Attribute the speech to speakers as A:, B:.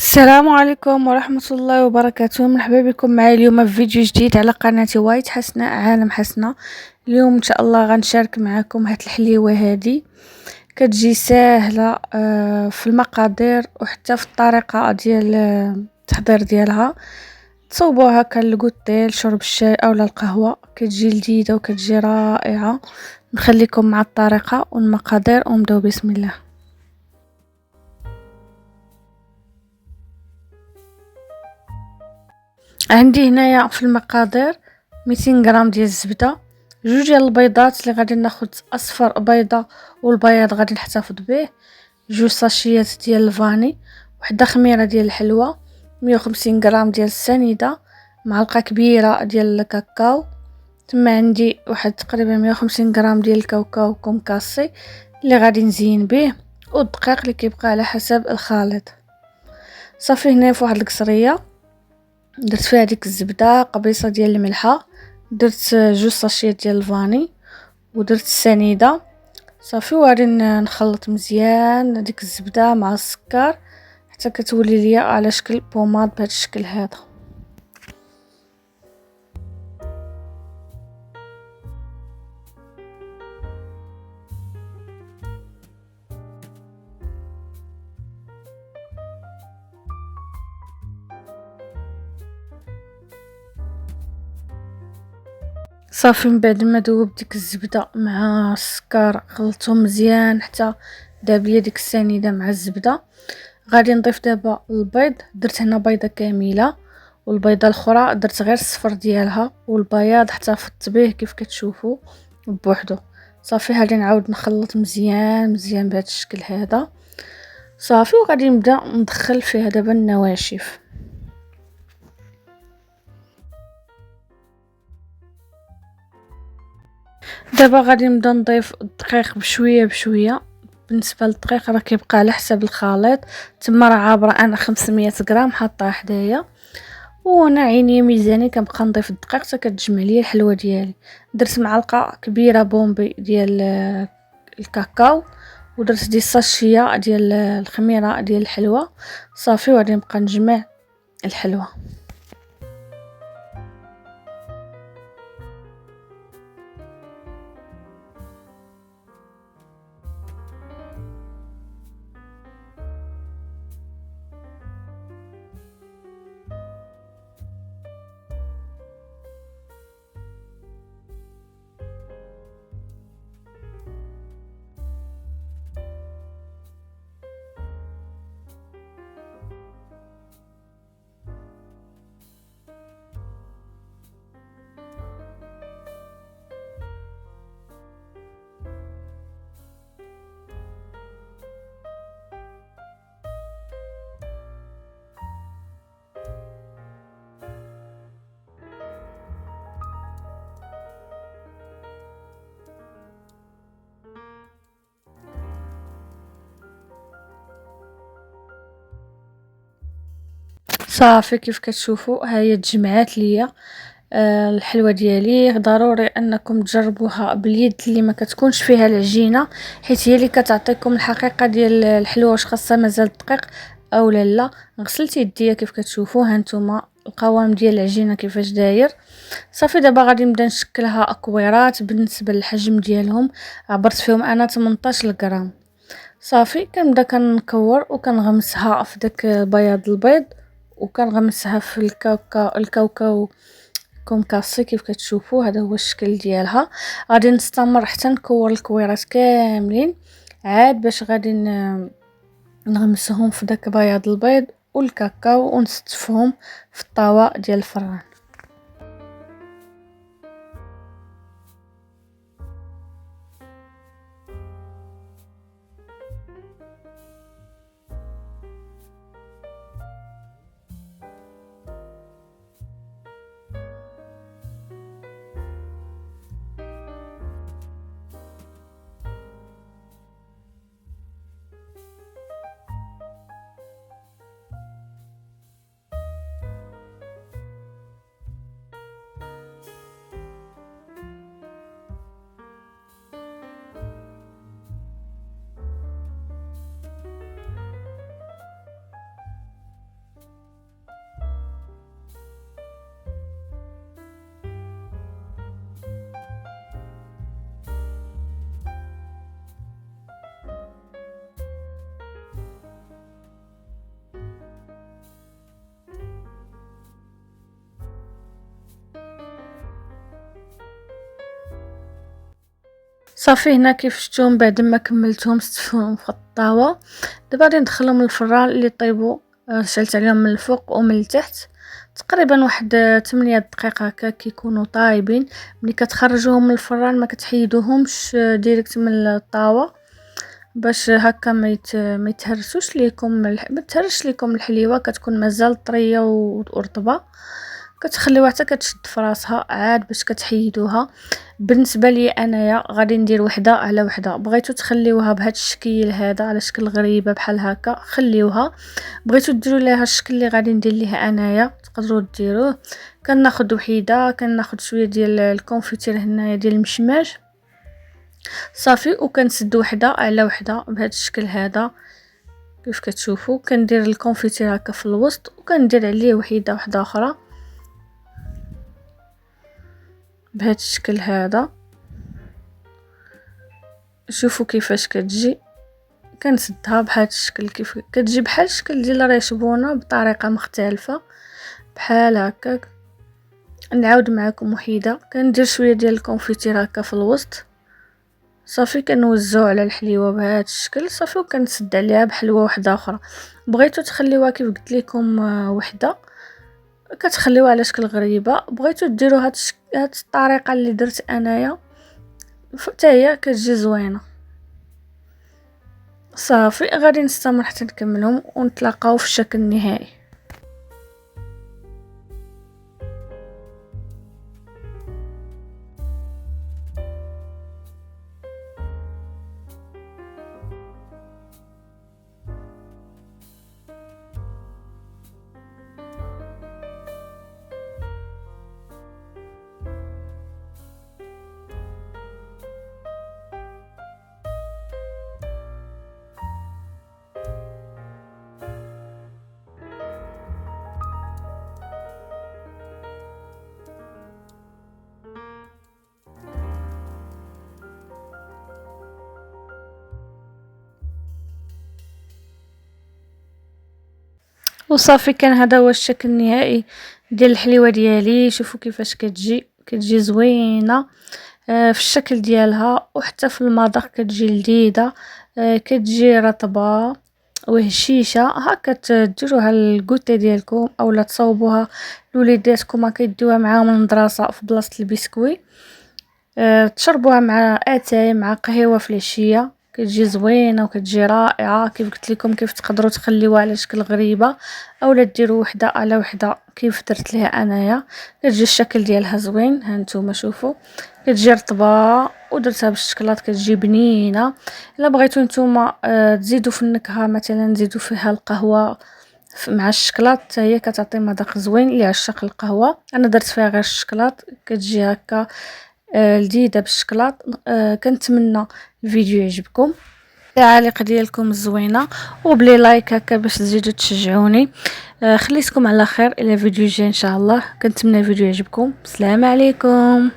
A: السلام عليكم ورحمة الله وبركاته. مرحبا بكم معايا اليوم في فيديو جديد على قناتي وايت حسناء عالم حسناء. اليوم ان شاء الله غنشارك معكم هاد الحليوة هادي كتجي ساهلة في المقادير وحتى في الطريقة ديال التحضير ديالها. تصوبوها كالكوتيل شرب الشاي او القهوة، كتجي لذيذة وكتجي رائعة. نخليكم مع الطريقة والمقادير ونبداو بسم الله. عندي هنايا في المقادير 200 غرام ديال الزبده، جوج ديال البيضات اللي غادي ناخذ اصفر بيضه والبياض غادي نحتفظ به، جوج ساشيات ديال الفاني، وحده خميره ديال الحلوى، 150 غرام ديال السنيده، معلقه كبيره ديال الكاكاو، ثم عندي واحد تقريبا 150 غرام ديال الكاوكاو كومكاسي اللي غادي نزين به، والدقيق اللي كيبقى على حسب الخليط. صافي هنا في واحد القصريه درت فيها ديك الزبده قبيصه ديال الملحه، درت جوج ساشيات ديال الفاني ودرت السنيده. صافي وغادي نخلط مزيان ديك الزبده مع السكر حتى كتولي ليا على شكل بوماد بهذا الشكل هذا. صافي من بعد ما ذوب ديك الزبده مع السكر خلطتهم مزيان حتى داب ليا ديك السنيده مع الزبده، غادي نضيف دابا البيض. درت هنا بيضه كامله والبيضه الاخرى درت غير الصفر ديالها، والبياض احتفظت به كيف كتشوفوا بوحدو. صافي غادي نعاود نخلط مزيان مزيان بهذا الشكل هذا. صافي وغادي نبدا ندخل فيها دابا النواشف. دابا غادي نبدا نضيف الدقيق بشويه بشويه. بالنسبه للدقيق راه كيبقى على حسب الخليط، تما راه عابره انا 500 غرام حاطاه حدايا، وانا عيني ميزاني كنبقى نضيف الدقيق حتى كتجمع ليا الحلوه ديالي. درت معلقه كبيره بومبي ديال الكاكاو، ودرت دي ساشيه ديال الخميره ديال الحلوى. صافي وغادي نبقى نجمع الحلوى. صافي كيف كتشوفوا ها هي تجمعات ليا الحلوه ديالي. ضروري انكم تجربوها باليد اللي ما كتكونش فيها العجينه، حيت هي اللي كتعطيكم الحقيقه ديال الحلوه واش خاصها مازال دقيق او لا. غسلت يديا كيف كتشوفوا، ها نتوما القوام ديال العجينه كيفاش داير. صافي دابا غادي نبدا نشكلها اكويرات بالنسبه للحجم ديالهم. عبرت فيهم انا 18 غرام. صافي كنبدا كنكور وكنغمسها في داك بياض البيض، وكنغمسها في الكاوكاو كومكاسي كيف كتشوفوا. هذا هو الشكل ديالها. غادي نستمر حتى نكور الكويرات كاملين عاد باش غادي نغمسهم في داك بياض البيض والكاكاو ونستفهم في الطاوه ديال الفران. صافي هنا كيف شفتوهم بعد ما كملتهم ستفهم في الطاوه. دابا غادي ندخلهم للفران اللي طيبوا. شعلت عليهم من الفوق ومن التحت تقريبا واحد 8 دقائق هكا كيكونوا طايبين. ملي كتخرجوهم من الفران ما كتحيدوهمش ديريكت من الطاوه باش هكا ما يتهرسوش ليكم ما تهرش ليكم الحليوه، كتكون مازال طريه ورطبه. كتخليوها حتى كتشد في راسها عاد باش كتحيدوها. بالنسبه لي انايا غادي ندير وحده على وحده. بغيتو تخليوها بهذا الشكل هذا على شكل غريبه بحال هكا خليوها، بغيتو ديروا ليها الشكل اللي غادي ندير ليها انايا تقدروا ديروه. كناخذ وحده كناخذ شويه ديال الكونفيتير هنايا ديال المشماج صافي، وكنسد وحده على وحده بهذا الشكل هذا كيف كتشوفوا. كندير الكونفيتير هكا في الوسط وكندير عليه وحده اخرى بهذا الشكل هذا. شوفوا كيفاش كتجي. كنسدها بهذا الشكل كيف كتجي بحال الشكل ديال الريشبونه بطريقه مختلفه بحال هكاك. نعاود معكم وحده كندير شويه ديال الكونفيتير هكا في الوسط صافي. كنوزعو على الحليوه بهذا الشكل صافي، وكنسد عليها بحلوه واحده اخرى. بغيتو تخليوها كيف قلت لكم وحده كتخليوها على شكل غريبه، بغيتو ديروا هاد الطريقه اللي درت انايا حتى هي كتجي زوينه. صافي غادي نستمر حتى نكملهم ونتلاقاو في الشكل النهائي. وصافي كان هذا هو الشكل النهائي ديال الحليوه ديالي. شوفوا كيفاش كتجي زوينه في الشكل ديالها، وحتى في المذاق كتجي لذيذه. كتجي رطبه وهشيشه هكا. تديروها الكوتي ديالكم اولا تصاوبوها لوليداتكم هكا يديوها معاهم المدرسه في بلاصه البسكوي. تشربوها مع اتاي مع قهوه في العشيه كتجي زوينه وكتجي رائعه. كيف قلت لكم كيف تقدروا تخليوها على شكل غريبه اولا ديروا وحده على وحده كيف درت ليها انايا. كتجي الشكل ديالها زوين. ها نتوما شوفوا كتجي رطبه ودرتها بالشكلاط كتجي بنينه. الا بغيتو نتوما تزيدوا في النكهه مثلا تزيدوا فيها القهوه مع الشكلاط حتى هي كتعطي مذاق زوين لعشاق القهوه. انا درت فيها غير الشكلاط كتجي هكا لذيذه بالشكلاط. كنتمنى الفيديو يعجبكم، التعاليق ديالكم الزوينه وبلي لايك هكا باش تزيدوا تشجعوني. خليتكم على خير الى فيديو جاي ان شاء الله. كنتمنى الفيديو يعجبكم. السلام عليكم.